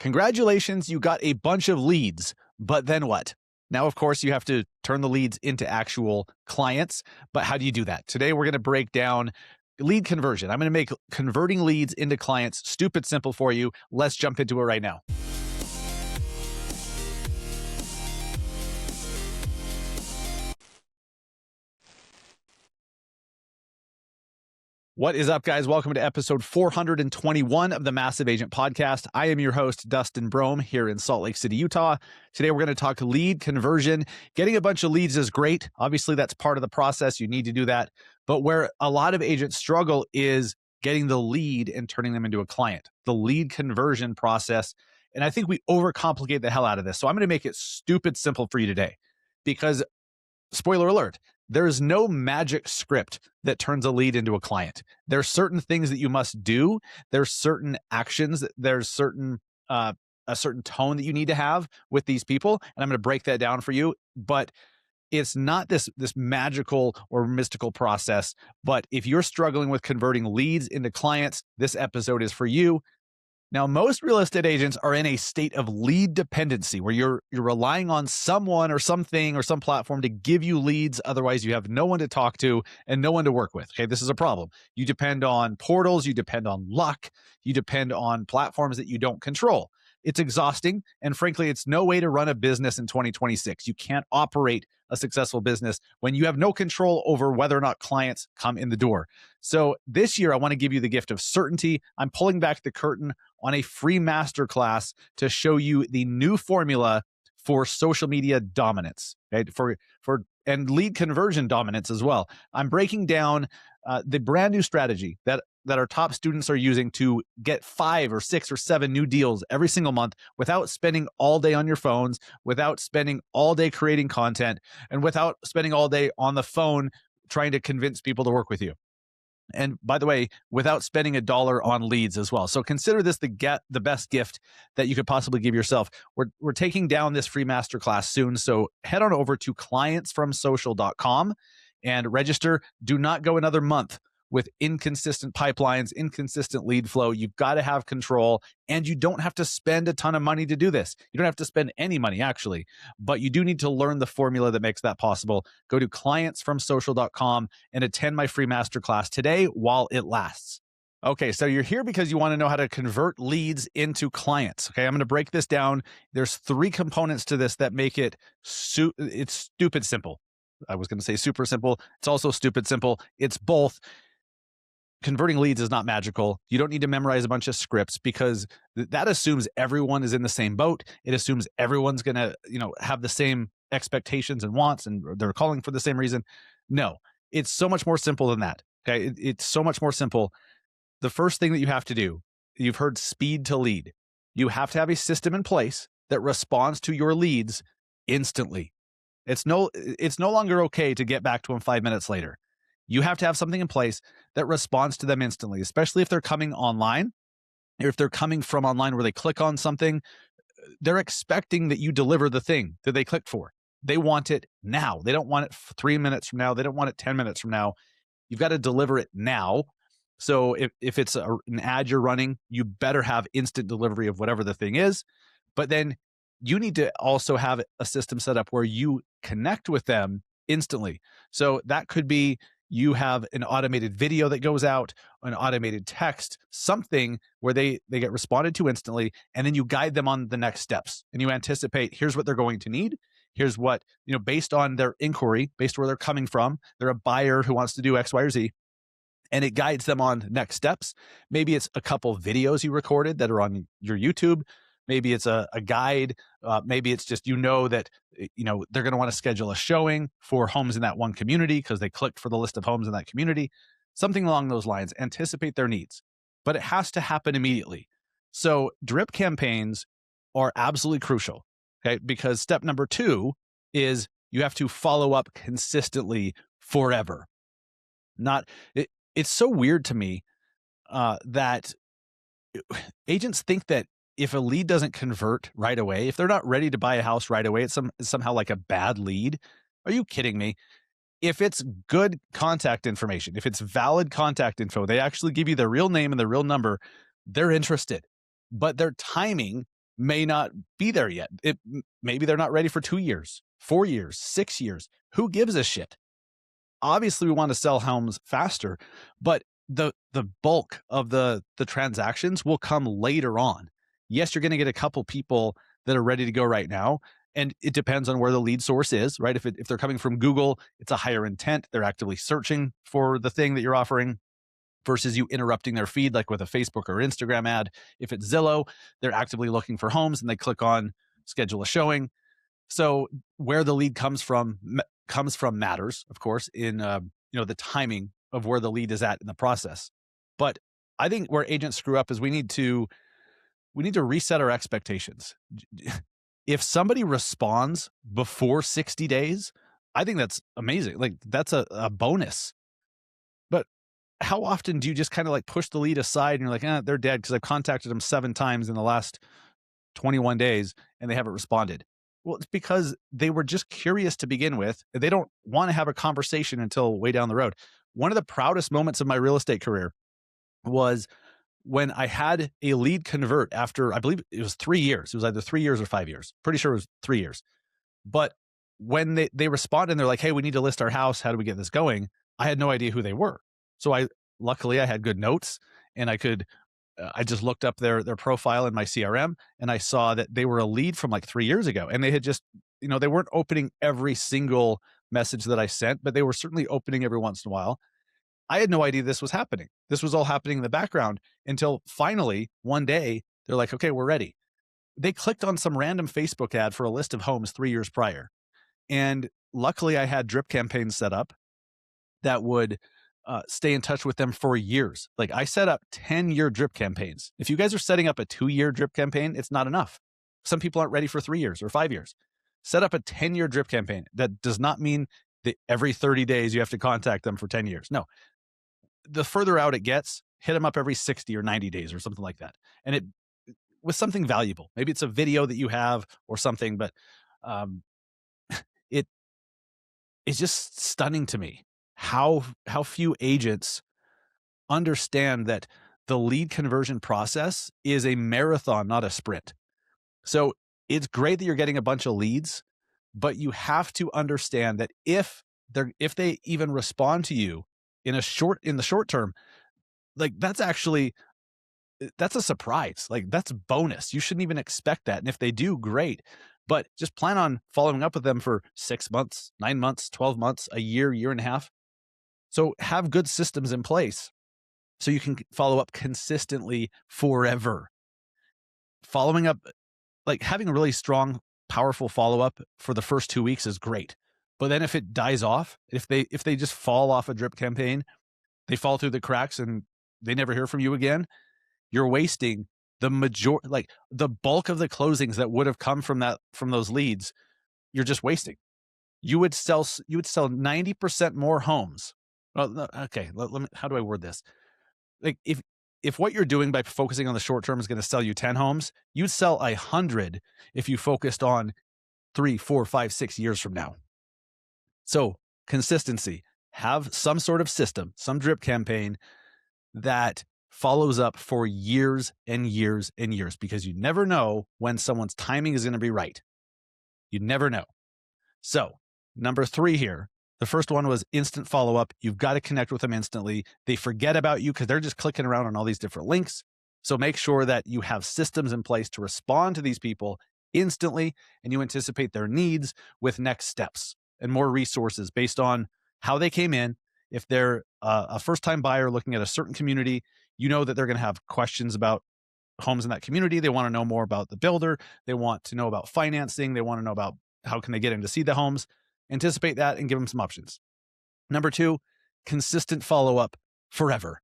Congratulations, you got a bunch of leads, but then what? Now, of course, you have to turn the leads into actual clients, but how do you do that? Today, we're going to break down lead conversion. I'm going to make converting leads into clients stupid simple for you. Let's jump into it right now. What is up, guys? Welcome to episode 421 of the Massive Agent Podcast. I am your host, Dustin Brohm, here in Salt Lake City, Utah. Today, we're going to talk lead conversion. Getting a bunch of leads is great. Obviously, that's part of the process. You need to do that. But where a lot of agents struggle is getting the lead and turning them into a client, the lead conversion process. And I think we overcomplicate the hell out of this. So I'm going to make it stupid simple for you today because, spoiler alert, there is no magic script that turns a lead into a client. There's certain things that you must do. There's certain actions. There's certain a certain tone that you need to have with these people, and I'm going to break that down for you. But it's not this magical or mystical process. But if you're struggling with converting leads into clients, this episode is for you. Now, most real estate agents are in a state of lead dependency where you're relying on someone or something or some platform to give you leads. Otherwise, you have no one to talk to and no one to work with. Okay, this is a problem. You depend on portals, you depend on luck, you depend on platforms that you don't control. It's exhausting, and frankly, it's no way to run a business in 2026. You can't operate a successful business when you have no control over whether or not clients come in the door. So this year, I want to give you the gift of certainty. I'm pulling back the curtain on a free masterclass to show you the new formula for social media dominance, right? And lead conversion dominance as well. I'm breaking down the brand new strategy that our top students are using to get 5 or 6 or 7 new deals every single month without spending all day on your phones, without spending all day creating content, and without spending all day on the phone trying to convince people to work with you. And by the way, without spending $1 on leads as well. So consider this the best gift that you could possibly give yourself. We're taking down this free masterclass soon. So head on over to clientsfromsocial.com and register. Do not go another month with inconsistent pipelines, inconsistent lead flow. You've got to have control, and you don't have to spend a ton of money to do this. You don't have to spend any money, actually, but you do need to learn the formula that makes that possible. Go to clientsfromsocial.com and attend my free masterclass today while it lasts. Okay, so you're here because you want to know how to convert leads into clients. Okay, I'm going to break this down. There's 3 components to this that make it it's stupid simple. I was going to say super simple. It's also stupid simple. It's both. Converting leads is not magical. You don't need to memorize a bunch of scripts because that assumes everyone is in the same boat. It assumes everyone's going to, have the same expectations and wants, and they're calling for the same reason. No, it's so much more simple than that. Okay. It's so much more simple. The first thing that you have to do, you've heard speed to lead. You have to have a system in place that responds to your leads instantly. It's no longer okay to get back to them 5 minutes later. You have to have something in place that responds to them instantly, especially if they're coming online, or if they're coming from online where they click on something. They're expecting that you deliver the thing that they clicked for. They want it now. They don't want it 3 minutes from now. They don't want it 10 minutes from now. You've got to deliver it now. So if it's an ad you're running, you better have instant delivery of whatever the thing is. But then you need to also have a system set up where you connect with them instantly. So that could be you have an automated video that goes out, an automated text, something where they get responded to instantly, and then you guide them on the next steps. And you anticipate, here's what they're going to need. Here's what, based on their inquiry, based where they're coming from, they're a buyer who wants to do X, Y, or Z. And it guides them on next steps. Maybe it's a couple of videos you recorded that are on your YouTube. Maybe it's a guide. Maybe it's just, that, they're going to want to schedule a showing for homes in that one community because they clicked for the list of homes in that community. Something along those lines. Anticipate their needs. But it has to happen immediately. So drip campaigns are absolutely crucial, okay? Because step number 2 is you have to follow up consistently forever. It's so weird to me that agents think that if a lead doesn't convert right away, if they're not ready to buy a house right away, it's somehow like a bad lead. Are you kidding me? If it's good contact information, if it's valid contact info, they actually give you the real name and the real number, they're interested. But their timing may not be there yet. Maybe they're not ready for 2 years, 4 years, 6 years. Who gives a shit? Obviously, we want to sell homes faster, but the bulk of the transactions will come later on. Yes, you're going to get a couple people that are ready to go right now, and it depends on where the lead source is, right? If they're coming from Google, it's a higher intent. They're actively searching for the thing that you're offering versus you interrupting their feed like with a Facebook or Instagram ad. If it's Zillow, they're actively looking for homes and they click on schedule a showing. So where the lead comes from matters, of course, in the timing of where the lead is at in the process. But I think where agents screw up is we need to reset our expectations. If somebody responds before 60 days, I think that's amazing. Like that's a bonus. But how often do you just kind of like push the lead aside and you're like, they're dead because I've contacted them 7 times in the last 21 days and they haven't responded? Well, it's because they were just curious to begin with. They don't want to have a conversation until way down the road. One of the proudest moments of my real estate career was when I had a lead convert after, I believe it was 3 years. It was either 3 years or 5 years. Pretty sure it was 3 years. But when they responded and they're like, hey, we need to list our house. How do we get this going? I had no idea who they were. So luckily I had good notes and I just looked up their profile in my CRM and I saw that they were a lead from like 3 years ago. And they had just, they weren't opening every single message that I sent, but they were certainly opening every once in a while. I had no idea this was happening. This was all happening in the background until finally one day they're like, okay, we're ready. They clicked on some random Facebook ad for a list of homes 3 years prior. And luckily I had drip campaigns set up that would stay in touch with them for years. Like I set up 10-year drip campaigns. If you guys are setting up a 2-year drip campaign, it's not enough. Some people aren't ready for 3 years or 5 years. Set up a 10-year drip campaign. That does not mean that every 30 days you have to contact them for 10 years. No, the further out it gets, hit them up every 60 or 90 days or something like that. And it with something valuable. Maybe it's a video that you have or something, but it's just stunning to me how few agents understand that the lead conversion process is a marathon, not a sprint. So it's great that you're getting a bunch of leads, but you have to understand that if they even respond to you in the short term, like that's a surprise. Like that's bonus. You shouldn't even expect that. And if they do, great. But just plan on following up with them for 6 months, 9 months, 12 months, a year, year and a half. So have good systems in place so you can follow up consistently forever. Following up, like having a really strong, powerful follow-up for the first 2 weeks is great. But then if it dies off, if they just fall off a drip campaign, they fall through the cracks and they never hear from you again, you're wasting the bulk of the closings that would have come from those leads. You're just wasting. You would sell 90% more homes. Well, okay, let me, how do I word this? Like if what you're doing by focusing on the short term is going to sell you 10 homes, you'd sell 100 if you focused on 3, 4, 5, 6 years from now. So consistency, have some sort of system, some drip campaign that follows up for years and years and years, because you never know when someone's timing is going to be right. You never know. So number 3 here, the first one was instant follow-up. You've got to connect with them instantly. They forget about you because they're just clicking around on all these different links. So make sure that you have systems in place to respond to these people instantly, and you anticipate their needs with next steps and more resources based on how they came in. If they're a first-time buyer looking at a certain community, you know that they're going to have questions about homes in that community. They want to know more about the builder. They want to know about financing. They want to know about how can they get in to see the homes. Anticipate that and give them some options. Number 2, consistent follow-up forever.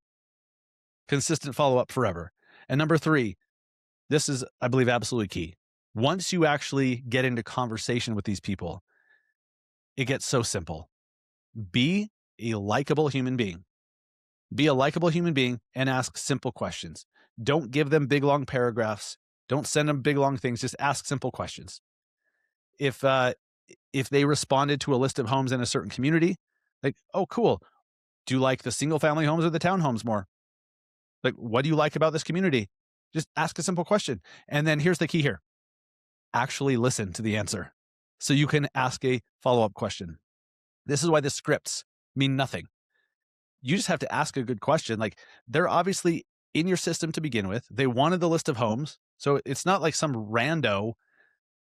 Consistent follow-up forever. And number 3, this is, I believe, absolutely key. Once you actually get into conversation with these people, it gets so simple. Be a likable human being. Be a likable human being and ask simple questions. Don't give them big, long paragraphs. Don't send them big, long things. Just ask simple questions. If they responded to a list of homes in a certain community, like, oh, cool. Do you like the single family homes or the townhomes more? Like, what do you like about this community? Just ask a simple question. And then here's the key here. actually listen to the answer so you can ask a follow-up question. This is why the scripts mean nothing. You just have to ask a good question. Like, they're obviously in your system to begin with. They wanted the list of homes. So it's not like some rando.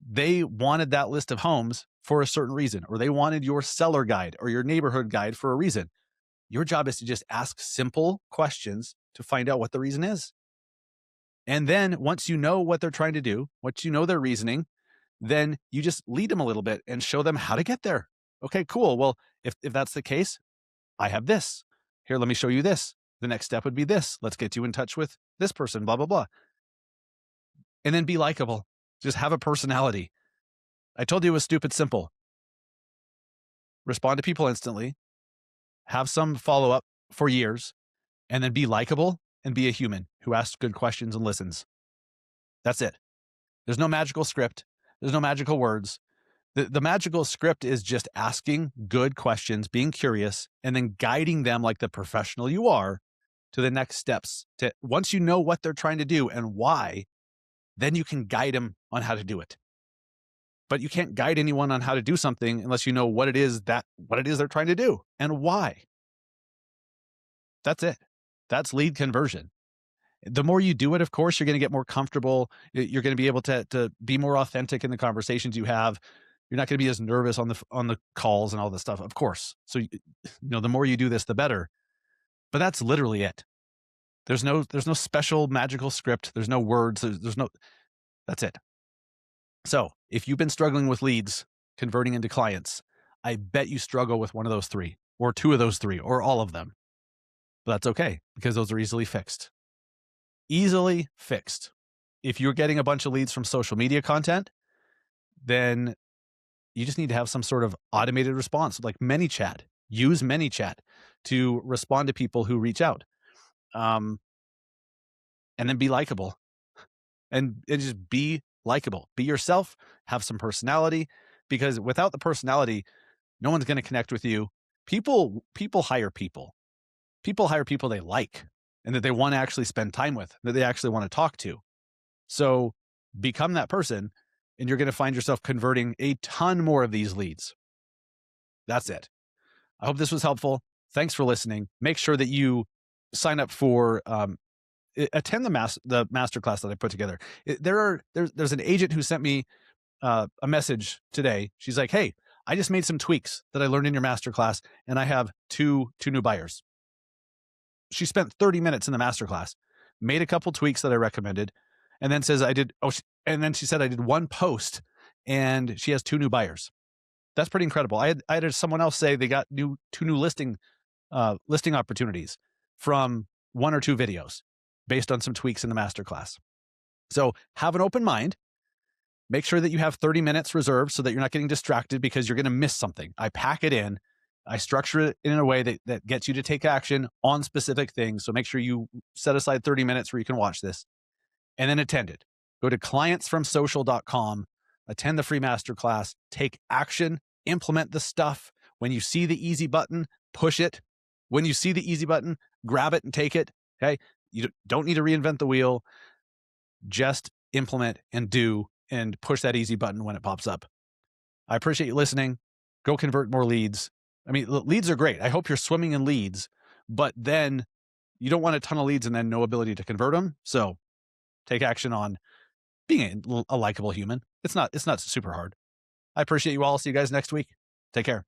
They wanted that list of homes for a certain reason, or they wanted your seller guide or your neighborhood guide for a reason. Your job is to just ask simple questions to find out what the reason is. And then once you know what they're trying to do, once you know their reasoning, then you just lead them a little bit and show them how to get there. Okay, cool. Well, if that's the case, I have this. Here, let me show you this. The next step would be this. Let's get you in touch with this person, blah, blah, blah. And then be likable. Just have a personality. I told you it was stupid simple. Respond to people instantly. Have some follow-up for years. And then be likable and be a human who asks good questions and listens. That's it. There's no magical script. There's no magical words. The magical script is just asking good questions, being curious, and then guiding them like the professional you are to the next steps. Once you know what they're trying to do and why, then you can guide them on how to do it. But you can't guide anyone on how to do something unless you know what it is they're trying to do and why. That's it. That's lead conversion. The more you do it, of course, you're going to get more comfortable. You're going to be able to be more authentic in the conversations you have. You're not going to be as nervous on the calls and all this stuff, of course. So, the more you do this, the better. But that's literally it. There's no special magical script. There's no words. That's it. So if you've been struggling with leads converting into clients, I bet you struggle with one of those three or two of those three or all of them. But that's okay because those are easily fixed. Easily fixed. If you're getting a bunch of leads from social media content, then you just need to have some sort of automated response like ManyChat. Use ManyChat to respond to people who reach out. And then be likable. And just be likable. Be yourself. Have some personality. Because without the personality, no one's going to connect with you. People hire people. People hire people they like and that they want to actually spend time with, that they actually want to talk to. So become that person, and you're going to find yourself converting a ton more of these leads. That's it. I hope this was helpful. Thanks for listening. Make sure that you sign up for attend the masterclass that I put together. There's an agent who sent me a message today. She's like, "Hey, I just made some tweaks that I learned in your masterclass, and I have two new buyers." She spent 30 minutes in the masterclass, made a couple tweaks that I recommended, and then says and then she said I did one post, and she has two new buyers. That's pretty incredible. I had someone else say they got two new listing opportunities from one or two videos based on some tweaks in the masterclass. So have an open mind. Make sure that you have 30 minutes reserved so that you're not getting distracted because you're going to miss something. I pack it in. I structure it in a way that gets you to take action on specific things. So make sure you set aside 30 minutes where you can watch this and then attend it. Go to clientsfromsocial.com, attend the free masterclass, take action, implement the stuff. When you see the easy button, push it. When you see the easy button, grab it and take it. Okay. You don't need to reinvent the wheel. Just implement and do and push that easy button when it pops up. I appreciate you listening. Go convert more leads. I mean, leads are great. I hope you're swimming in leads, but then you don't want a ton of leads and then no ability to convert them. So take action on being a likable human. It's not super hard. I appreciate you all. See you guys next week. Take care.